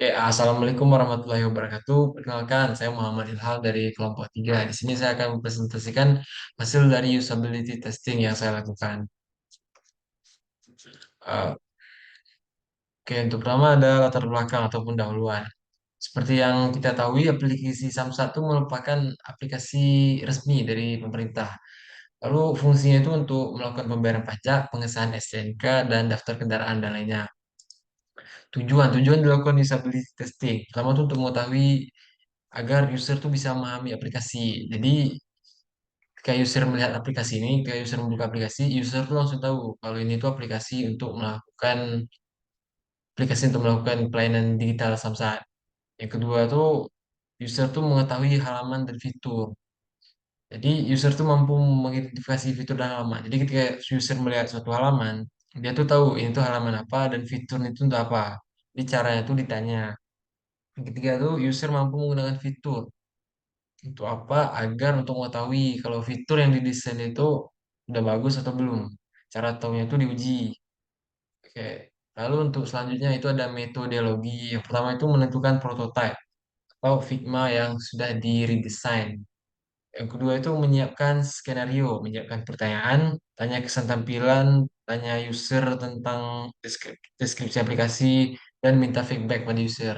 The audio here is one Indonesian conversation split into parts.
Oke, Assalamualaikum warahmatullahi wabarakatuh. Perkenalkan, saya Muhammad Ilham dari kelompok 3. Di sini saya akan mempresentasikan hasil dari usability testing yang saya lakukan. Eh, Oke, untuk pertama ada latar belakang ataupun dahuluan. Seperti yang kita tahu, aplikasi Samsat itu merupakan aplikasi resmi dari pemerintah. Lalu fungsinya itu untuk melakukan pembayaran pajak, pengesahan STNK, dan daftar kendaraan dan lainnya. Tujuan dilakukan usability testing. Pertama itu untuk mengetahui agar user tuh bisa memahami aplikasi. Jadi ketika user melihat aplikasi ini, ketika user membuka aplikasi, user tuh langsung tahu kalau ini tuh aplikasi untuk melakukan pelayanan digital Samsat. Yang kedua tuh user tuh mengetahui halaman dan fitur. Jadi user tuh mampu mengidentifikasi fitur dan halaman. Jadi ketika user melihat suatu halaman, dia tuh tahu ini tuh halaman apa dan fitur itu untuk apa. Jadi caranya tuh ditanya. Yang ketiga tuh user mampu menggunakan fitur. Untuk apa? Agar untuk mengetahui kalau fitur yang didesain itu udah bagus atau belum. Cara tahunya itu diuji. Oke. Lalu untuk selanjutnya itu ada metodologi. Yang pertama itu menentukan prototype atau Figma yang sudah di-redesign. Yang kedua itu menyiapkan skenario, menyiapkan pertanyaan, tanya kesan tampilan, tanya user tentang deskripsi aplikasi, dan minta feedback pada user.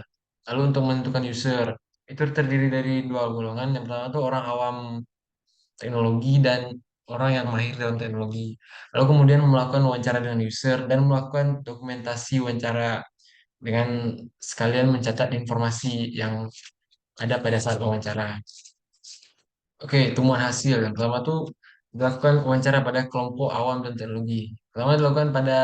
Lalu untuk menentukan user, itu terdiri dari dua golongan. Yang pertama itu orang awam teknologi dan orang yang mahir dalam teknologi. Lalu kemudian melakukan wawancara dengan user dan melakukan dokumentasi wawancara dengan sekalian mencatat informasi yang ada pada saat wawancara. Oke, temuan hasil. Yang pertama tuh dilakukan wawancara pada kelompok awam dan teknologi. Pertama dilakukan pada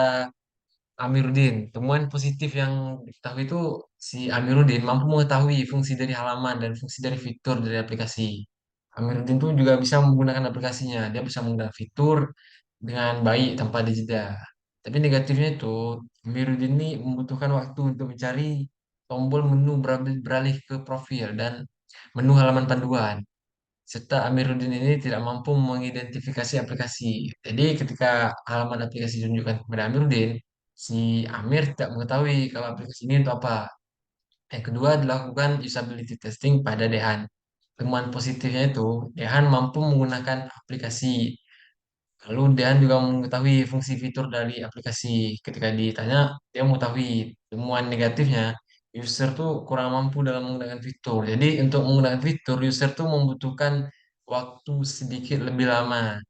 Amiruddin. Temuan positif yang diketahui itu si Amiruddin mampu mengetahui fungsi dari halaman dan fungsi dari fitur dari aplikasi. Amiruddin tuh juga bisa menggunakan aplikasinya. Dia bisa menggunakan fitur dengan baik tanpa ada jeda. Tapi negatifnya itu, Amiruddin ini membutuhkan waktu untuk mencari tombol menu beralih ke profil dan menu halaman panduan serta Amiruddin ini tidak mampu mengidentifikasi aplikasi. Jadi ketika halaman aplikasi ditunjukkan kepada Amiruddin, si Amir tidak mengetahui kalau aplikasi ini untuk apa. Yang kedua dilakukan usability testing pada Dehan. Temuan positifnya itu, Dehan mampu menggunakan aplikasi. Lalu Dehan juga mengetahui fungsi fitur dari aplikasi. Ketika ditanya, dia mengetahui. Temuan negatifnya, user tuh kurang mampu dalam menggunakan fitur. Jadi untuk menggunakan fitur, user tuh membutuhkan waktu sedikit lebih lama.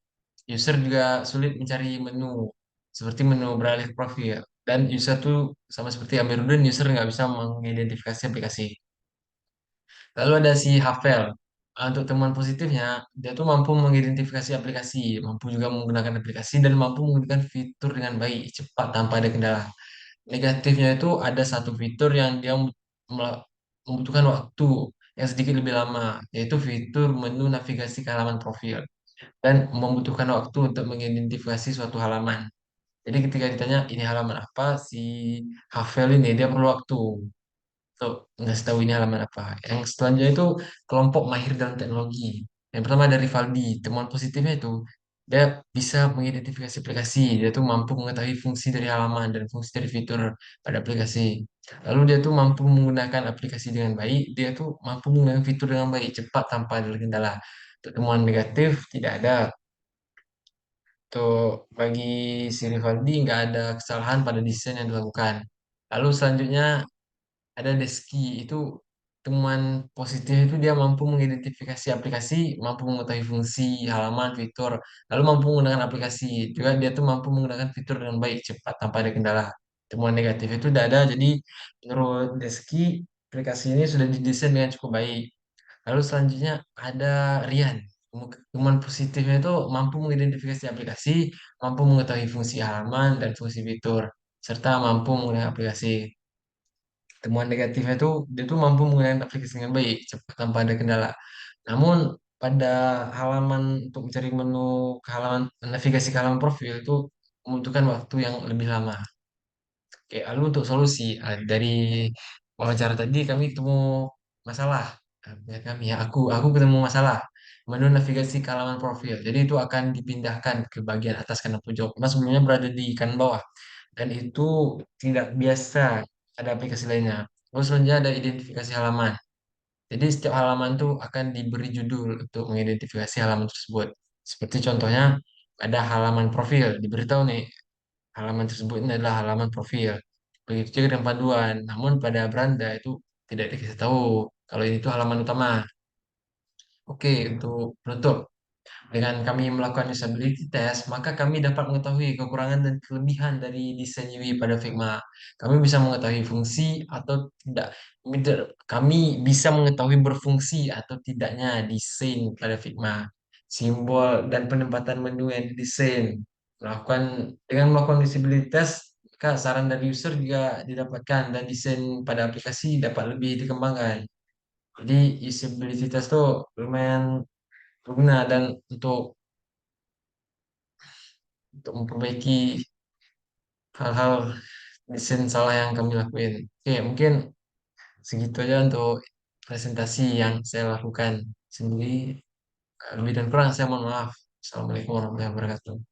User juga sulit mencari menu, seperti menu beralih ke profil. Dan user tuh sama seperti Amiruddin, user nggak bisa mengidentifikasi aplikasi. Lalu ada si Hafel. Untuk temuan positifnya, dia tuh mampu mengidentifikasi aplikasi, mampu juga menggunakan aplikasi, dan mampu menggunakan fitur dengan baik, cepat, tanpa ada kendala. Negatifnya itu ada satu fitur yang dia membutuhkan waktu yang sedikit lebih lama, yaitu fitur menu navigasi ke halaman profil, dan membutuhkan waktu untuk mengidentifikasi suatu halaman. Jadi ketika ditanya ini halaman apa, si Hafel ini dia perlu waktu untuk ngasih tahu ini halaman apa. Yang selanjutnya itu kelompok mahir dalam teknologi. Yang pertama dari Valdi, temuan positifnya itu dia bisa mengidentifikasi aplikasi, dia tuh mampu mengetahui fungsi dari halaman dan fungsi dari fitur pada aplikasi. Lalu dia tuh mampu menggunakan aplikasi dengan baik, dia tuh mampu menggunakan fitur dengan baik, cepat tanpa ada kendala. Untuk temuan negatif tidak ada. Tuh bagi si Rivaldi nggak ada kesalahan pada desain yang dilakukan. Lalu selanjutnya ada Deski itu temuan positifnya itu dia mampu mengidentifikasi aplikasi, mampu mengetahui fungsi, halaman, fitur, lalu mampu menggunakan aplikasi. Juga dia tuh mampu menggunakan fitur dengan baik, cepat, tanpa ada kendala. Temuan negatif itu tidak ada, jadi menurut Deski, aplikasi ini sudah didesain dengan cukup baik. Lalu selanjutnya ada Rian. Temuan positifnya itu mampu mengidentifikasi aplikasi, mampu mengetahui fungsi halaman dan fungsi fitur, serta mampu menggunakan aplikasi. Temuan negatifnya itu dia tuh mampu menggunakan aplikasi dengan baik, cepat tanpa ada kendala. Namun pada halaman untuk mencari menu ke halaman navigasi ke halaman profil itu membutuhkan waktu yang lebih lama. Oke, lalu untuk solusi dari wawancara tadi kami ketemu masalah. Ya kami ya aku ketemu masalah menu navigasi ke halaman profil. Jadi itu akan dipindahkan ke bagian atas kanan pojok. Mas sebelumnya berada di kanan bawah dan itu tidak biasa ada aplikasi lainnya. Lalu selanjutnya ada identifikasi halaman. Jadi setiap halaman tuh akan diberi judul untuk mengidentifikasi halaman tersebut. Seperti contohnya ada halaman profil, diberitahu nih halaman tersebut ini adalah halaman profil. Begitu juga dengan panduan. Namun pada beranda itu tidak dikasih tahu kalau ini tuh halaman utama. Oke, untuk penutup. Dengan kami melakukan usability test, maka kami dapat mengetahui kekurangan dan kelebihan dari desain UI pada Figma. Kami bisa mengetahui fungsi atau tidak. Kami bisa mengetahui berfungsi atau tidaknya desain pada Figma. Simbol dan penempatan menu yang didesain. Dengan melakukan usability test, maka saran dari user juga didapatkan dan desain pada aplikasi dapat lebih dikembangkan. Jadi usability test itu lumayan berguna dan untuk memperbaiki hal-hal desain salah yang kami lakuin. Oke, mungkin segitu aja untuk presentasi yang saya lakukan sendiri. Lebih dan kurang saya mohon maaf. Assalamualaikum warahmatullahi wabarakatuh.